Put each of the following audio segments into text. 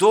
2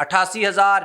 88,000,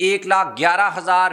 1,11,000,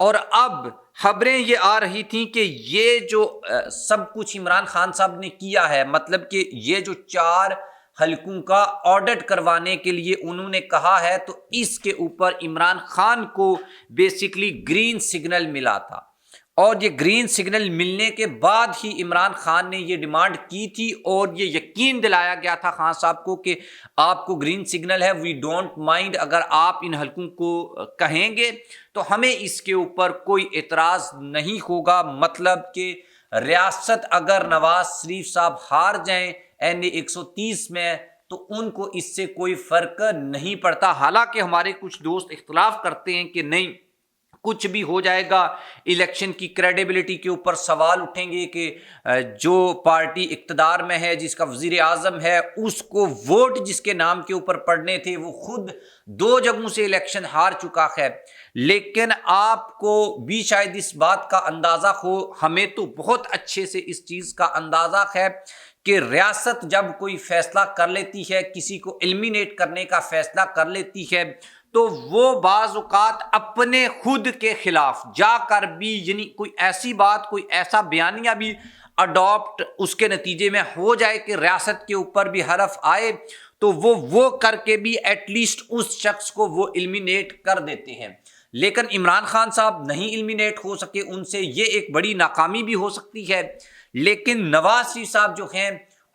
اور اب خبریں یہ آ رہی تھیں کہ یہ جو سب کچھ عمران خان صاحب نے کیا ہے، مطلب کہ یہ جو 4 حلقوں کا آڈٹ کروانے کے لیے انہوں نے کہا ہے، تو اس کے اوپر عمران خان کو بیسیکلی گرین سگنل ملا تھا، اور یہ گرین سگنل ملنے کے بعد ہی عمران خان نے یہ ڈیمانڈ کی تھی اور یہ یقین دلایا گیا تھا خان صاحب کو کہ آپ کو گرین سگنل ہے، وی ڈونٹ مائنڈ، اگر آپ ان حلقوں کو کہیں گے تو ہمیں اس کے اوپر کوئی اعتراض نہیں ہوگا۔ مطلب کہ ریاست اگر نواز شریف صاحب ہار جائیں NA 130 میں تو ان کو اس سے کوئی فرق نہیں پڑتا۔ حالانکہ ہمارے کچھ دوست اختلاف کرتے ہیں کہ نہیں، کچھ بھی ہو جائے گا، الیکشن کی کریڈیبلٹی کے اوپر سوال اٹھیں گے کہ جو پارٹی اقتدار میں ہے، جس کا وزیر اعظم ہے، اس کو ووٹ جس کے نام کے اوپر پڑنے تھے وہ خود 2 جگہوں سے الیکشن ہار چکا ہے۔ لیکن آپ کو بھی شاید اس بات کا اندازہ ہو، ہمیں تو بہت اچھے سے اس چیز کا اندازہ ہے کہ ریاست جب کوئی فیصلہ کر لیتی ہے، کسی کو ایلیمینیٹ کرنے کا فیصلہ کر لیتی ہے، تو وہ بعض اوقات اپنے خود کے خلاف جا کر بھی، یعنی کوئی ایسی بات، کوئی ایسا بیانیہ بھی اڈاپٹ اس کے نتیجے میں ہو جائے کہ ریاست کے اوپر بھی حرف آئے، تو وہ کر کے بھی ایٹ لیسٹ اس شخص کو وہ ایلیمینیٹ کر دیتے ہیں۔ لیکن عمران خان صاحب نہیں ایلیمینیٹ ہو سکے، ان سے یہ ایک بڑی ناکامی بھی ہو سکتی ہے۔ لیکن نواز شریف صاحب جو ہیں،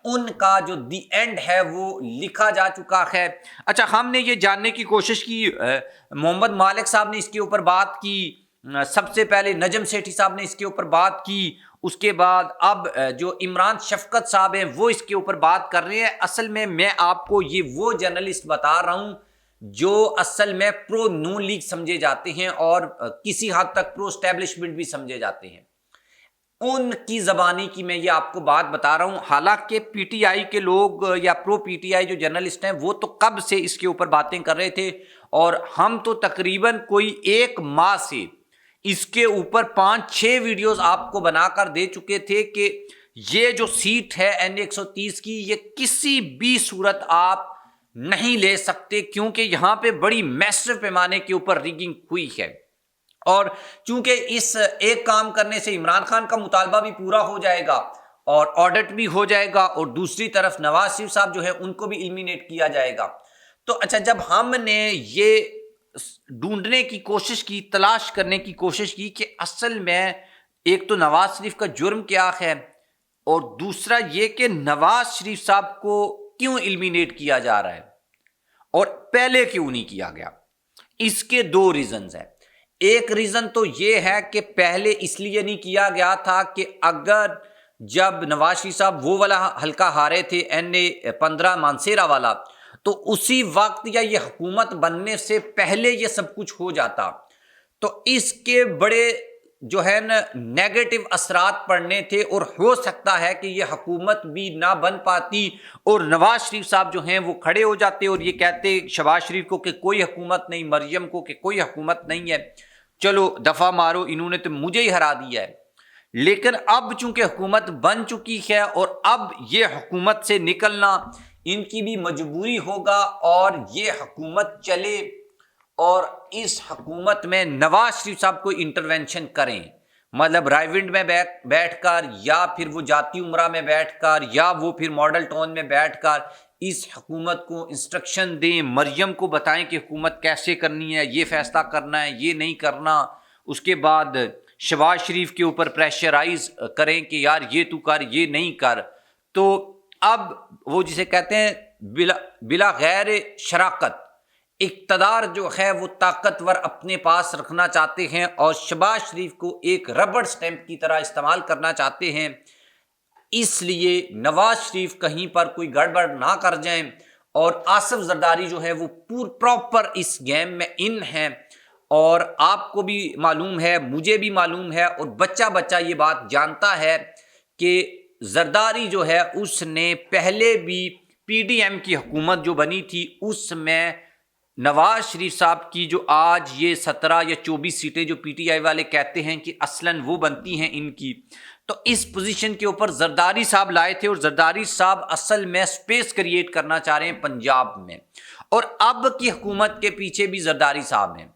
ان کا جو دی اینڈ ہے وہ لکھا جا چکا ہے۔ اچھا، ہم نے یہ جاننے کی کوشش کی، محمد مالک صاحب نے اس کے اوپر بات کی، سب سے پہلے نجم سیٹھی صاحب نے اس کے اوپر بات کی، اس کے بعد اب جو عمران شفقت صاحب ہیں وہ اس کے اوپر بات کر رہے ہیں۔ اصل میں آپ کو یہ وہ جرنلسٹ بتا رہا ہوں جو اصل میں پرو نون لیگ سمجھے جاتے ہیں اور کسی حد تک پرو اسٹیبلشمنٹ بھی سمجھے جاتے ہیں، ان کی زبانی کی میں یہ آپ کو بات بتا رہا ہوں۔ حالانکہ پی ٹی آئی کے لوگ یا پرو پی ٹی آئی جو جرنلسٹ ہیں وہ تو کب سے اس کے اوپر باتیں کر رہے تھے، اور ہم تو تقریباً کوئی 1 ماہ سے اس کے اوپر 5-6 ویڈیوز آپ کو بنا کر دے چکے تھے کہ یہ جو سیٹ ہے NA 130 کی، یہ کسی بھی صورت آپ نہیں لے سکتے، کیونکہ یہاں پہ بڑی میسو پیمانے کے اوپر ریگنگ ہوئی ہے۔ اور چونکہ اس ایک کام کرنے سے عمران خان کا مطالبہ بھی پورا ہو جائے گا اور آڈٹ بھی ہو جائے گا، اور دوسری طرف نواز شریف صاحب جو ہے ان کو بھی ایلیمینیٹ کیا جائے گا۔ تو اچھا، جب ہم نے یہ ڈھونڈنے کی کوشش کی، تلاش کرنے کی کوشش کی کہ اصل میں ایک تو نواز شریف کا جرم کیا ہے، اور دوسرا یہ کہ نواز شریف صاحب کو کیوں ایلیمینیٹ کیا جا رہا ہے اور پہلے کیوں نہیں کیا گیا، اس کے 2 ریزنز ہیں۔ ایک ریزن تو یہ ہے کہ پہلے اس لیے نہیں کیا گیا تھا کہ اگر جب نواز شریف صاحب وہ والا حلقہ ہارے تھے NA 15 مانسیرا والا، تو اسی وقت یا یہ حکومت بننے سے پہلے یہ سب کچھ ہو جاتا، تو اس کے بڑے جو ہے نا نیگیٹو اثرات پڑنے تھے، اور ہو سکتا ہے کہ یہ حکومت بھی نہ بن پاتی اور نواز شریف صاحب جو ہیں وہ کھڑے ہو جاتے اور یہ کہتے شہباز شریف کو کہ کوئی حکومت نہیں، مریم کو کہ کوئی حکومت نہیں ہے، چلو دفعہ مارو، انہوں نے تو مجھے ہی ہرا دیا ہے۔ لیکن اب چونکہ حکومت بن چکی ہے اور اب یہ حکومت سے نکلنا ان کی بھی مجبوری ہوگا، اور یہ حکومت چلے اور اس حکومت میں نواز شریف صاحب کو انٹرونشن کریں، مطلب رائے ونڈ میں بیٹھ کر، یا پھر وہ جاتی عمرہ میں بیٹھ کر، یا وہ پھر ماڈل ٹاؤن میں بیٹھ کر اس حکومت کو انسٹرکشن دیں، مریم کو بتائیں کہ حکومت کیسے کرنی ہے، یہ فیصلہ کرنا ہے، یہ نہیں کرنا، اس کے بعد شہباز شریف کے اوپر پریشرائز کریں کہ یار یہ تو کر، یہ نہیں کر۔ تو اب وہ جسے کہتے ہیں بلا غیر شراکت اقتدار جو ہے وہ طاقتور اپنے پاس رکھنا چاہتے ہیں، اور شہباز شریف کو ایک ربڑ سٹیمپ کی طرح استعمال کرنا چاہتے ہیں۔ اس لیے نواز شریف کہیں پر کوئی گڑبڑ نہ کر جائیں، اور آصف زرداری جو ہے وہ پراپر اس گیم میں ان ہیں، اور آپ کو بھی معلوم ہے، مجھے بھی معلوم ہے، اور بچہ یہ بات جانتا ہے کہ زرداری جو ہے اس نے پہلے بھی PDM کی حکومت جو بنی تھی اس میں نواز شریف صاحب کی جو آج یہ 17 یا 24 سیٹیں جو PTI والے کہتے ہیں کہ اصلاً وہ بنتی ہیں ان کی، تو اس پوزیشن کے اوپر زرداری صاحب لائے تھے، اور زرداری صاحب اصل میں سپیس کریٹ کرنا چاہ رہے ہیں پنجاب میں، اور اب کی حکومت کے پیچھے بھی زرداری صاحب ہیں،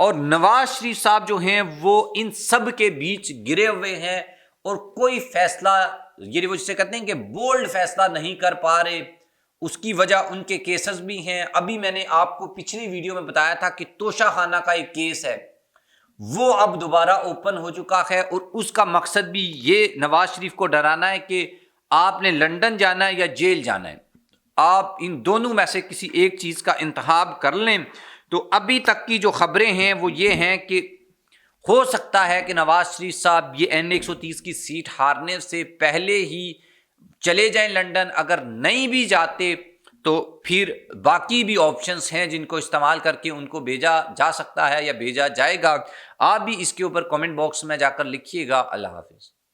اور نواز شریف صاحب جو ہیں وہ ان سب کے بیچ گرے ہوئے ہیں اور کوئی فیصلہ، یہ وہ جسے کہتے ہیں کہ بولڈ فیصلہ نہیں کر پا رہے۔ اس کی وجہ ان کے کیسز بھی ہیں۔ ابھی میں نے آپ کو پچھلی ویڈیو میں بتایا تھا کہ توشہ خانہ کا ایک کیس ہے، وہ اب دوبارہ اوپن ہو چکا ہے، اور اس کا مقصد بھی یہ نواز شریف کو ڈرانا ہے کہ آپ نے لندن جانا ہے یا جیل جانا ہے، آپ ان دونوں میں سے کسی ایک چیز کا انتخاب کر لیں۔ تو ابھی تک کی جو خبریں ہیں وہ یہ ہیں کہ ہو سکتا ہے کہ نواز شریف صاحب یہ N130 کی سیٹ ہارنے سے پہلے ہی چلے جائیں لندن۔ اگر نہیں بھی جاتے تو پھر باقی بھی آپشنز ہیں جن کو استعمال کر کے ان کو بھیجا جا سکتا ہے یا بھیجا جائے گا۔ آپ بھی اس کے اوپر کامنٹ باکس میں جا کر لکھیے گا۔ اللہ حافظ۔